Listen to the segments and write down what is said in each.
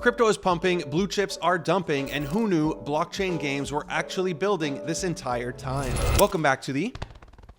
Crypto is pumping, blue chips are dumping, and who knew blockchain games were actually building this entire time? Welcome back to the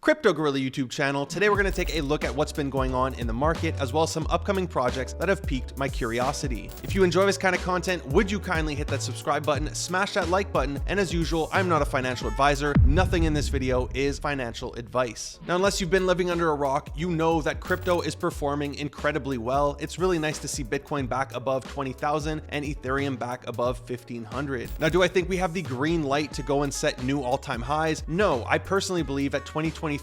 Crypto Gorilla YouTube channel. Today we're going to take a look at what's been going on in the market, as well as some upcoming projects that have piqued my curiosity. If you enjoy this kind of content, would you kindly hit that subscribe button, smash that like button, and as usual, I'm not a financial advisor. Nothing in this video is financial advice. Now, unless you've been living under a rock, you know that crypto is performing incredibly well. It's really nice to see Bitcoin back above 20,000 and Ethereum back above 1,500. Now, do I think we have the green light to go and set new all-time highs? No, I personally believe that 2023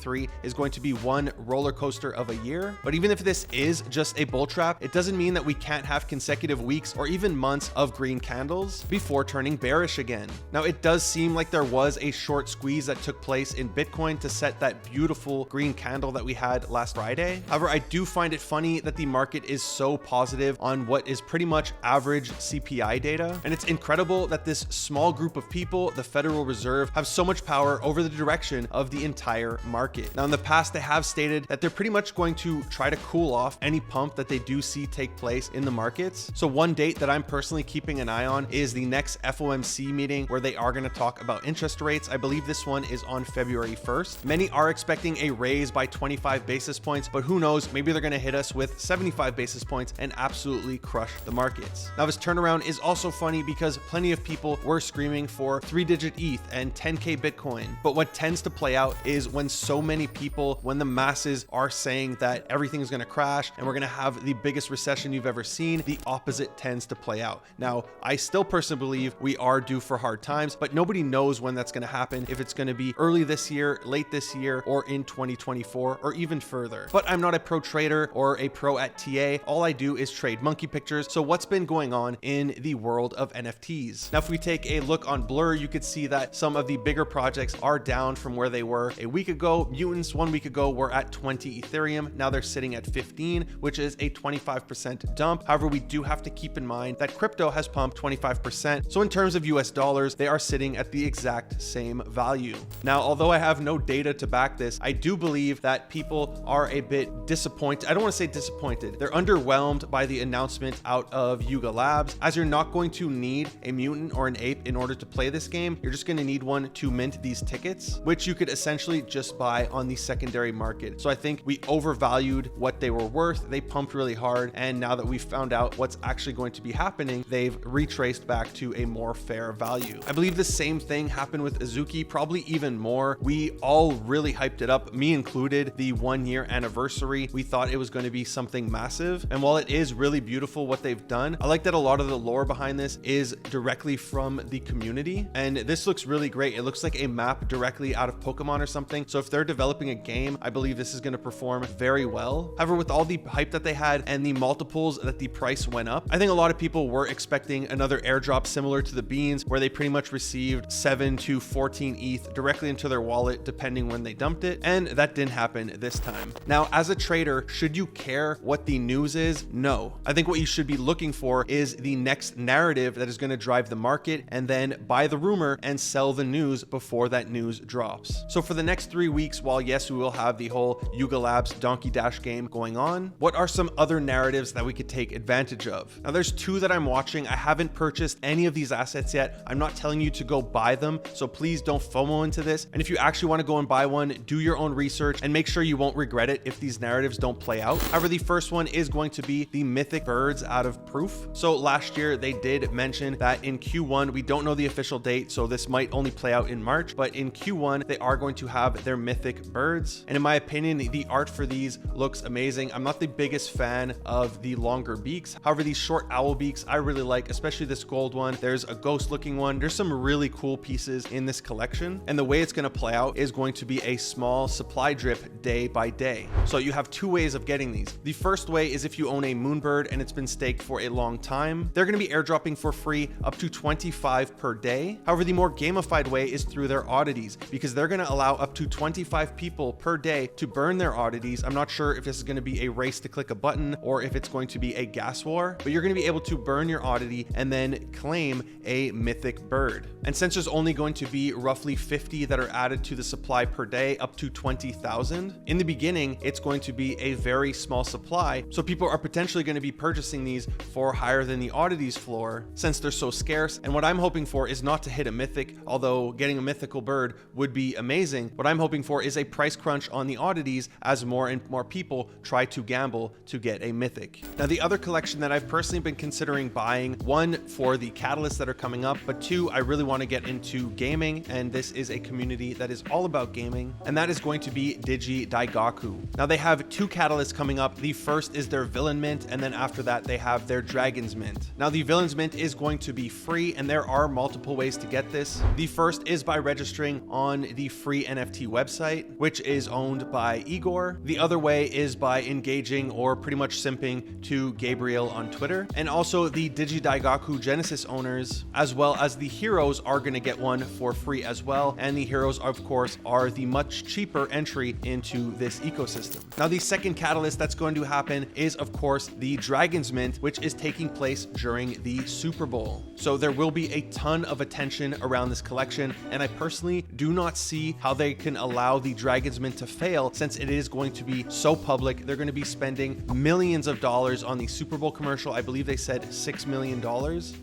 is going to be one roller coaster of a year. But even if this is just a bull trap, it doesn't mean that we can't have consecutive weeks or even months of green candles before turning bearish again. Now, it does seem like there was a short squeeze that took place in Bitcoin to set that beautiful green candle that we had last Friday. However, I do find it funny that the market is so positive on what is pretty much average CPI data. And it's incredible that this small group of people, the Federal Reserve, have so much power over the direction of the entire market. Now, in the past, they have stated that they're pretty much going to try to cool off any pump that they do see take place in the markets. So one date that I'm personally keeping an eye on is the next FOMC meeting, where they are going to talk about interest rates. I believe this one is on February 1st. Many are expecting a raise by 25 basis points, but who knows, maybe they're going to hit us with 75 basis points and absolutely crush the markets. Now, this turnaround is also funny because plenty of people were screaming for 3-digit ETH and 10K Bitcoin. But what tends to play out is when so many people, when the masses are saying that everything's going to crash and we're going to have the biggest recession you've ever seen, the opposite tends to play out. Now, I still personally believe we are due for hard times, but nobody knows when that's going to happen, if it's going to be early this year, late this year, or in 2024, or even further. But I'm not a pro trader or a pro at TA. All I do is trade monkey pictures. So what's been going on in the world of NFTs? Now, if we take a look on Blur, you could see that some of the bigger projects are down from where they were a week ago. Mutants 1 week ago were at 20 Ethereum. Now they're sitting at 15, which is a 25% dump. However, we do have to keep in mind that crypto has pumped 25%. So in terms of US dollars, they are sitting at the exact same value. Now, although I have no data to back this, I do believe that people are a bit disappointed. I don't want to say disappointed. They're underwhelmed by the announcement out of Yuga Labs, as you're not going to need a mutant or an ape in order to play this game. You're just going to need one to mint these tickets, which you could essentially just buy on the secondary market. So I think we overvalued what they were worth. They pumped really hard, and now that we found out what's actually going to be happening, they've retraced back to a more fair value. I believe the same thing happened with Azuki, probably even more. We all really hyped it up, me included. The 1-year anniversary, we thought it was going to be something massive, and while it is really beautiful what they've done, I like that a lot of the lore behind this is directly from the community, and this looks really great. It looks like a map directly out of Pokemon or something. So if they're developing a game, I believe this is going to perform very well. However, with all the hype that they had and the multiples that the price went up, I think a lot of people were expecting another airdrop similar to the beans, where they pretty much received 7 to 14 ETH directly into their wallet, depending when they dumped it. And that didn't happen this time. Now, as a trader, should you care what the news is? No. I think what you should be looking for is the next narrative that is going to drive the market, and then buy the rumor and sell the news before that news drops. So for the next 3 weeks, while yes, we will have the whole Yuga Labs Donkey Dash game going on, what are some other narratives that we could take advantage of? Now, there's 2 that I'm watching. I haven't purchased any of these assets yet. I'm not telling you to go buy them, so please don't FOMO into this. And if you actually want to go and buy one, do your own research and make sure you won't regret it if these narratives don't play out. However, the first one is going to be the Mythic Birds out of Proof. So last year they did mention that in Q1, we don't know the official date, so this might only play out in March, but in Q1 they are going to have their Mythic Birds. And in my opinion, the art for these looks amazing. I'm not the biggest fan of the longer beaks. However, these short owl beaks I really like, especially this gold one. There's a ghost looking one. There's some really cool pieces in this collection. And the way it's going to play out is going to be a small supply drip day by day. So you have 2 ways of getting these. The first way is if you own a Moonbird and it's been staked for a long time, they're going to be airdropping for free up to 25 per day. However, the more gamified way is through their oddities, because they're going to allow up to 20 25 people per day to burn their oddities. I'm not sure if this is going to be a race to click a button or if it's going to be a gas war, but you're going to be able to burn your oddity and then claim a mythic bird. And since there's only going to be roughly 50 that are added to the supply per day, up to 20,000, in the beginning, it's going to be a very small supply. So people are potentially going to be purchasing these for higher than the oddities floor since they're so scarce. And what I'm hoping for is not to hit a mythic, although getting a mythical bird would be amazing. What I'm hoping for is a price crunch on the oddities as more and more people try to gamble to get a mythic. Now, the other collection that I've personally been considering buying, one for the catalysts that are coming up, but two, I really want to get into gaming, and this is a community that is all about gaming, and that is going to be Digidaigaku. Now, they have two catalysts coming up. The first is their villain mint, and then after that they have their dragons mint. Now, the villains mint is going to be free, and there are multiple ways to get this. The first is by registering on the free NFT website, which is owned by Igor. The other way is by engaging or pretty much simping to Gabriel on Twitter. And also the Digidaigaku Genesis owners, as well as the heroes, are going to get one for free as well. And the heroes, of course, are the much cheaper entry into this ecosystem. Now, the second catalyst that's going to happen is, of course, the Dragons Mint, which is taking place during the Super Bowl. So there will be a ton of attention around this collection, and I personally do not see how they can allow the Dragons Mint to fail since it is going to be so public. They're going to be spending millions of dollars on the Super Bowl commercial. I believe they said $6 million.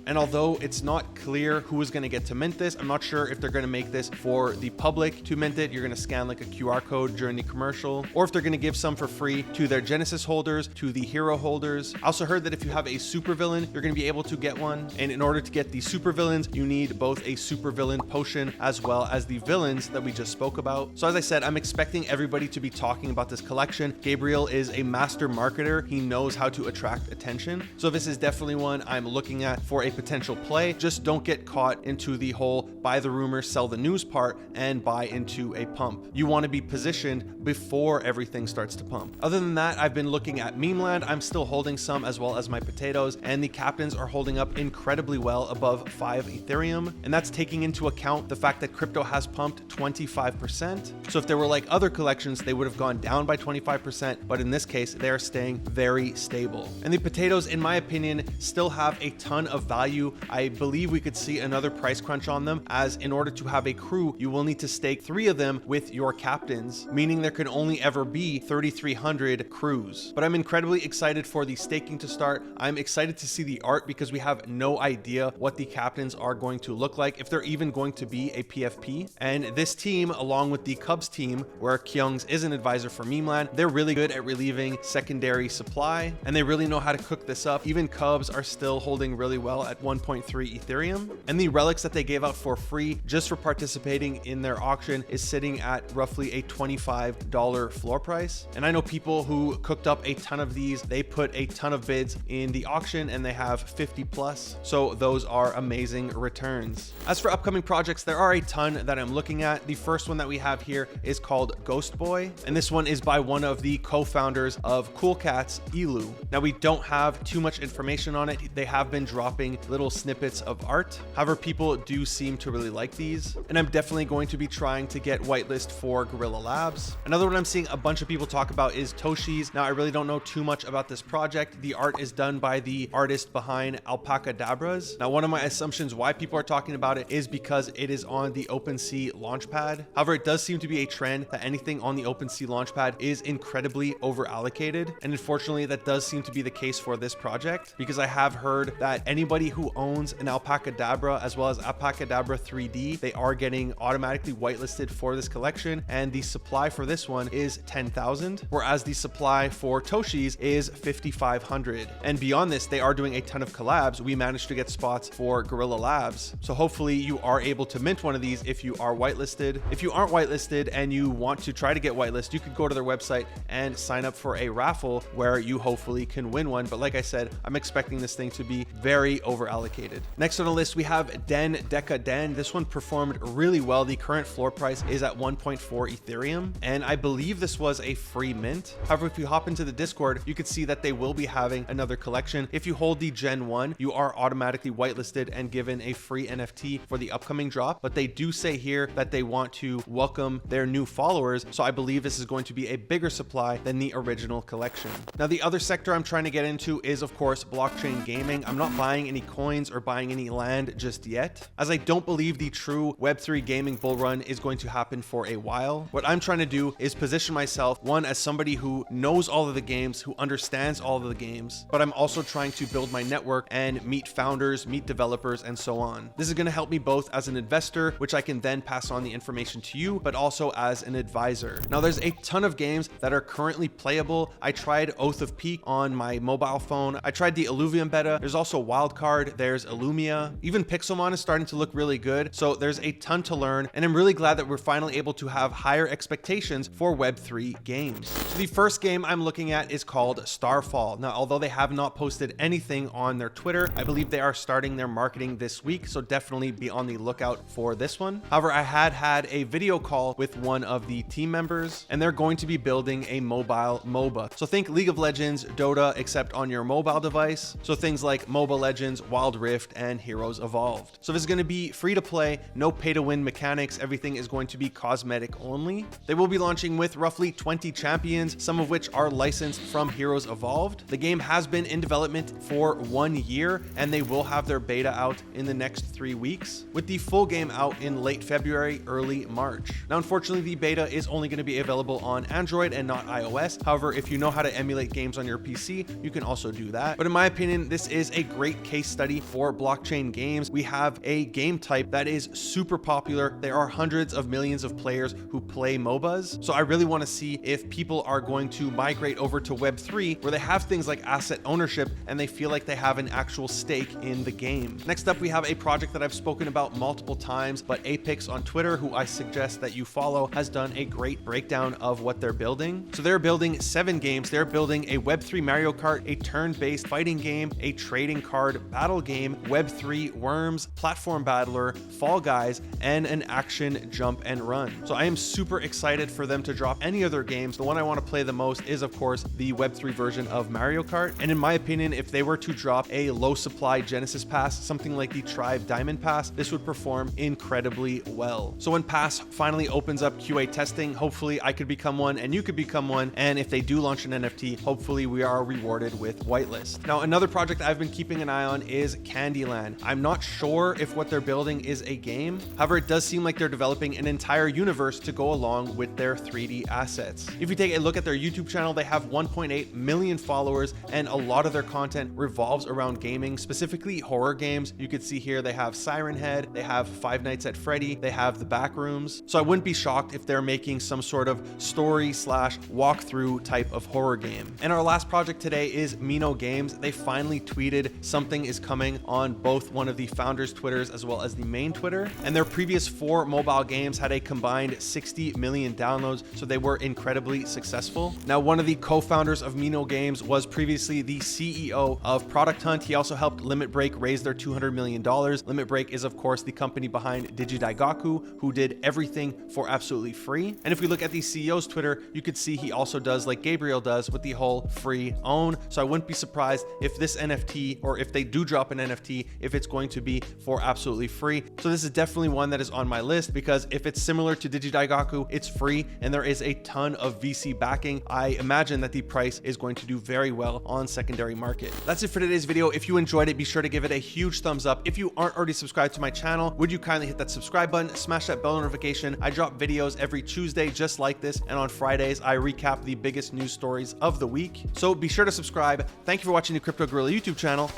And although it's not clear who is going to get to mint this, I'm not sure if they're going to make this for the public to mint it. You're going to scan like a QR code during the commercial, or if they're going to give some for free to their Genesis holders, to the hero holders. I also heard that if you have a supervillain, you're going to be able to get one. And in order to get the supervillains, you need both a supervillain potion as well as the villains that we just spoke about. So as I said, I'm expecting everybody to be talking about this collection. Gabriel is a master marketer. He knows how to attract attention. So this is definitely one I'm looking at for a potential play. Just don't get caught into the whole buy the rumor, sell the news part and buy into a pump. You want to be positioned before everything starts to pump. Other than that, I've been looking at Memeland. I'm still holding some, as well as my Potatoz, and the Captainz are holding up incredibly well above 5 Ethereum. And that's taking into account the fact that crypto has pumped 25%. So if there were like other collections, they would have gone down by 25%, but in this case, they're staying very stable. And the Potatoz, in my opinion, still have a ton of value. I believe we could see another price crunch on them, as in order to have a crew, you will need to stake 3 of them with your Captainz, meaning there can only ever be 3,300 crews. But I'm incredibly excited for the staking to start. I'm excited to see the art because we have no idea what the Captainz are going to look like, if they're even going to be a PFP. And this team, along with the Kubz team, where Kyung's is an advisor for Memeland, they're really good at relieving secondary supply, and they really know how to cook this up. Even Kubz are still holding really well at 1.3 Ethereum. And the relics that they gave out for free just for participating in their auction is sitting at roughly a $25 floor price. And I know people who cooked up a ton of these. They put a ton of bids in the auction and they have 50 plus. So those are amazing returns. As for upcoming projects, there are a ton that I'm looking at. The first one that we have here is called Ghost Boy, and this one is by one of the co-founders of Cool Cats, Elu. Now, we don't have too much information on it. They have been dropping little snippets of art. However, people do seem to really like these, and I'm definitely going to be trying to get whitelist for Guerrilla Labs. Another one I'm seeing a bunch of people talk about is Toshies. Now, I really don't know too much about this project. The art is done by the artist behind Alpacadabras. Now, one of my assumptions why people are talking about it is because it is on the OpenSea launchpad. However, it does seem to be a trend that anything on the OpenSea launchpad is incredibly over allocated. And unfortunately, that does seem to be the case for this project, because I have heard that anybody who owns an Alpacadabra as well as Alpacadabra 3D, they are getting automatically whitelisted for this collection. And the supply for this one is 10,000, whereas the supply for Toshies is 5,500. And beyond this, they are doing a ton of collabs. We managed to get spots for Guerrilla Labs. So hopefully you are able to mint one of these if you are whitelisted. If you aren't whitelisted and you want to try to get whitelisted, you could go to their website and sign up for a raffle where you hopefully can win one. But like I said, I'm expecting this thing to be very over allocated. Next on the list, we have DenDekaDen. This one performed really well. The current floor price is at 1.4 Ethereum, and I believe this was a free mint. However, if you hop into the Discord, you could see that they will be having another collection. If you hold the Gen 1, you are automatically whitelisted and given a free NFT for the upcoming drop. But they do say here that they want to welcome their new followers, so I believe this is going to be a bigger supply than the original collection. Now, the other sector I'm trying to get into is, of course, blockchain gaming. I'm not buying any coins or buying any land just yet, as I don't believe the true Web3 gaming bull run is going to happen for a while. What I'm trying to do is position myself, one, as somebody who knows all of the games, who understands all of the games, but I'm also trying to build my network and meet founders, meet developers, and so on. This is going to help me both as an investor, which I can then pass on the information to you, but also as an advisor. Now, there's a ton of games that are currently playable. I tried Oath of Peak on my mobile phone. I tried the Illuvium beta. There's also Wildcard. There's Illumia. Even Pixelmon is starting to look really good. So there's a ton to learn, and I'm really glad that we're finally able to have higher expectations for Web3 games. So the first game I'm looking at is called Starfall. Now, although they have not posted anything on their Twitter, I believe they are starting their marketing this week, so definitely be on the lookout for this one. However, I had a video call with one of the team members, and they're going to be building a mobile MOBA. So think League of Legends, Dota, except on your mobile device. So things like Mobile Legends, Wild Rift, and Heroes Evolved. So this is going to be free to play, no pay to win mechanics. Everything is going to be cosmetic only. They will be launching with roughly 20 champions, some of which are licensed from Heroes Evolved. The game has been in development for 1 year, and they will have their beta out in the next 3 weeks, with the full game out in late February, early March. Now, unfortunately, the beta is only going to be available on Android and not iOS. However, if you know how to emulate games on your PC, you can also do that. But in my opinion, this is a great case study for blockchain games. We have a game type that is super popular. There are hundreds of millions of players who play MOBAs. So I really want to see if people are going to migrate over to Web3, where they have things like asset ownership and they feel like they have an actual stake in the game. Next up, we have a project that I've spoken about multiple times, but Apex on Twitter, who I suggest that you follow, has done a great breakdown of what they're building. So they're building 7 games. They're building a Web3 Mario Kart, a turn-based fighting game, a trading card battle game, Web3 Worms, platform battler, Fall Guys, and an action jump and run. So I am super excited for them to drop any other games. The one I want to play the most is, of course, the Web3 version of Mario Kart. And in my opinion, if they were to drop a low supply Genesis Pass, something like the Tribe Diamond Pass, this would perform incredibly well. So when Pass finally opens up QA testing, hopefully I could become one and you could become one. And if they do launch an NFT, hopefully we are rewarded with whitelist. Now, another project I've been keeping an eye on is Kandyland. I'm not sure if what they're building is a game. However, it does seem like they're developing an entire universe to go along with their 3D assets. If you take a look at their YouTube channel, they have 1.8 million followers, and a lot of their content revolves around gaming, specifically horror games. You could see here they have Siren Head, they have Five Nights at Freddy, they have The Backrooms. So I wouldn't be shocked if they're making some sort of story / walkthrough type of horror game. And our last project today is Mino Games. They finally tweeted something is coming on both one of the founders' Twitters as well as the main Twitter. And their previous 4 mobile games had a combined 60 million downloads, so they were incredibly successful. Now, one of the co-founders of Mino Games was previously the CEO of Product Hunt. He also helped Limit Break raise their $200 million. Limit Break is, of course, the company behind Digidaigaku, who did everything for absolutely free. And if we look at the CEO's Twitter, you could see he also does like Gabriel does with the whole free own. So I wouldn't be surprised if this NFT, or if they do drop an NFT, if it's going to be for absolutely free. So this is definitely one that is on my list, because if it's similar to Digidaigaku, it's free and there is a ton of VC backing. I imagine that the price is going to do very well on secondary market. That's it for today's video. If you enjoyed it, be sure to give it a huge thumbs up. If you aren't already subscribed to my channel, would you kindly hit that subscribe button, smash that bell notification. I drop videos every Tuesday just like this, and on Fridays I recap the biggest news stories of the week. So be sure to subscribe. Thank you for watching the Crypto Gorilla YouTube channel.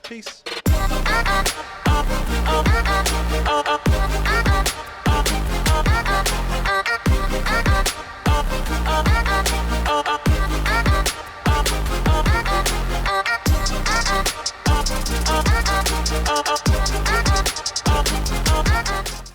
Peace.